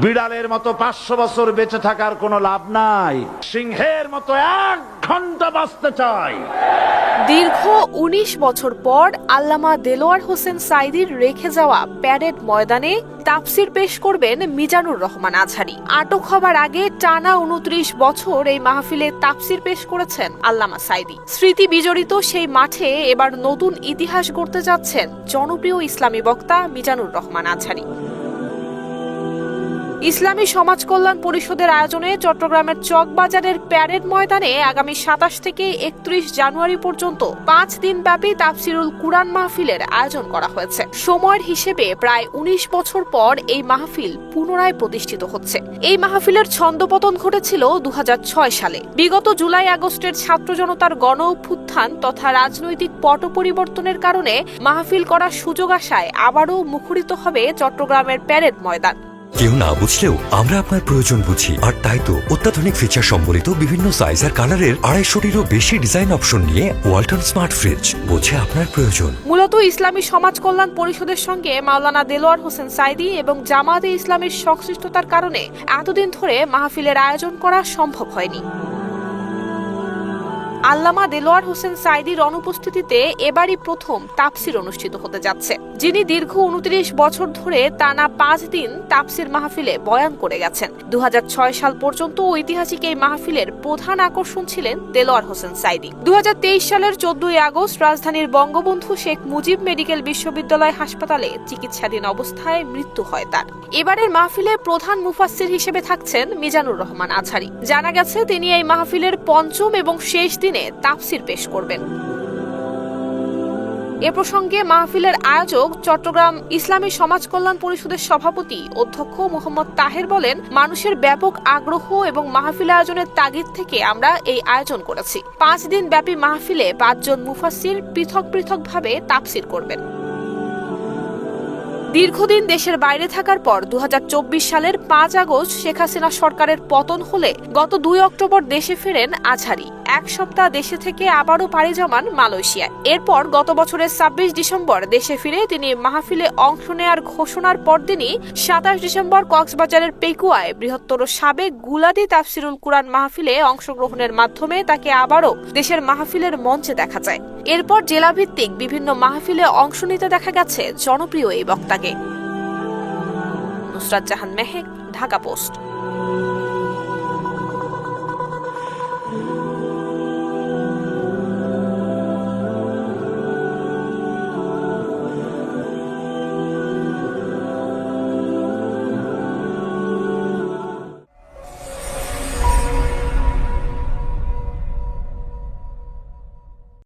বিড়ালের মতো 500 বছর বেঁচে থাকার কোনো লাভ নাই, সিংহের মতো 1 ঘন্টা বাঁচতে চাই। দীর্ঘ 19 বছর পর আল্লামা দেলোয়ার হোসেন সাঈদীর রেখে যাওয়া প্যারেড ময়দানে তাফসির পেশ করবেন মিজানুর রহমান আজহারী। আটক হবার আগে টানা 29 বছর এই মাহফিলে তাফসির পেশ করেছেন আল্লামা সাঈদী। স্মৃতি বিজড়িত সেই মাঠে এবার নতুন ইতিহাস গড়তে যাচ্ছেন জনপ্রিয় ইসলামী বক্তা মিজানুর রহমান আজহারী। ইসলামী সমাজ কল্যাণ পরিষদের আয়োজনে চট্টগ্রামের চকবাজারের প্যারেড ময়দানে আগামী 27 থেকে 31 জানুয়ারি পর্যন্ত 5 দিন ব্যাপী তাফসিরুল কুরআন মাহফিলের আয়োজন করা হয়েছে। সময়ের হিসেবে প্রায় 19 বছর পর এই মাহফিল পুনরায় প্রতিষ্ঠিত হচ্ছে। এই মাহফিলের ছন্দপতন ঘটেছিল 2006 সালে। বিগত জুলাই আগস্টের ছাত্র জনতার গণ অভ্যুত্থান তথা রাজনৈতিক পট পরিবর্তনের কারণে মাহফিল করার সুযোগ আসায় আবারও মুখরিত হবে চট্টগ্রামের প্যারেড ময়দান। কেউ না বুঝলেও আমরা আপনার প্রয়োজন বুঝি, আর তাই তো অত্যাধুনিক ফিচার সম্বলিত বিভিন্ন সাইজ আর কালারের 250-টিরও বেশি ডিজাইন অপশন নিয়ে ওয়ালটন স্মার্ট ফ্রিজ বোঝে আপনার প্রয়োজন। মূলত ইসলামী সমাজ কল্যাণ পরিষদের সঙ্গে মাওলানা দেলোয়ার হোসেন সাঈদী এবং জামায়াতে ইসলামীর সংশ্লিষ্টতার কারণে এতদিন ধরে মাহফিলের আয়োজন করা সম্ভব হয়নি। আল্লামা দেলোয়ার হোসেন সাঈদীর অনুপস্থিতিতে এবারই প্রথম তাফসির অনুষ্ঠিত হতে যাচ্ছে, যিনি দীর্ঘ 29 বছর ধরে টানা 5 দিন তাফসির মাহফিলে বয়ান করে গেছেন। 2006 সাল পর্যন্ত ঐতিহাসিক এই মাহফিলের প্রধান আকর্ষণ ছিলেন দেলোয়ার হোসেন সাঈদী। 2023 সালের 14 আগস্ট রাজধানীর বঙ্গবন্ধু শেখ মুজিব মেডিকেল বিশ্ববিদ্যালয় হাসপাতালে চিকিৎসাধীন অবস্থায় মৃত্যু হয় তার। এবারের মাহফিলে প্রধান মুফাসসির হিসেবে থাকছেন মিজানুর রহমান আজহারী। জানা গেছে তিনি এই মাহফিলের পঞ্চম এবং শেষ দিনে তাফসির পেশ করবেন। এ প্রসঙ্গে মাহফিলের আয়োজক চট্টগ্রাম ইসলামী সমাজ কল্যাণ পরিষদের সভাপতি অধ্যক্ষ মোহাম্মদ তাহের বলেন, মানুষের ব্যাপক আগ্রহ এবং মাহফিল আয়োজনের তাগিদ থেকে আমরা এই আয়োজন করেছি। 5 দিন ব্যাপী মাহফিলে 5 জন মুফাসসির পৃথক পৃথকভাবে তাফসির করবেন। দীর্ঘদিন দেশের বাইরে থাকার পর 2024 সালের 5 আগস্ট শেখ হাসিনা সরকারের পতন হলে গত 2 অক্টোবর দেশে ফেরেন আজহারী। 1 সপ্তাহ দেশে থেকে আবারও পাড়ি জমান মালয়েশিয়ায়। এরপর গত বছরের 26 ডিসেম্বর দেশে ফিরে তিনি মাহফিলে অংশ নেয়ার ঘোষণার পরদিনই 27 ডিসেম্বর কক্সবাজারের পেকুয়ায় বৃহত্তর সাবেক গুলাদি তাফসিরুল কুরআন মাহফিলে অংশগ্রহণের মাধ্যমে তাকে আবারও দেশের মাহফিলের মঞ্চে দেখা যায়। এরপর জেলাভিত্তিক বিভিন্ন মাহফিলে অংশ নিতে দেখা গেছে জনপ্রিয় এই বক্তাকে। নুসরাত জাহান মেহেক, ঢাকা পোস্ট।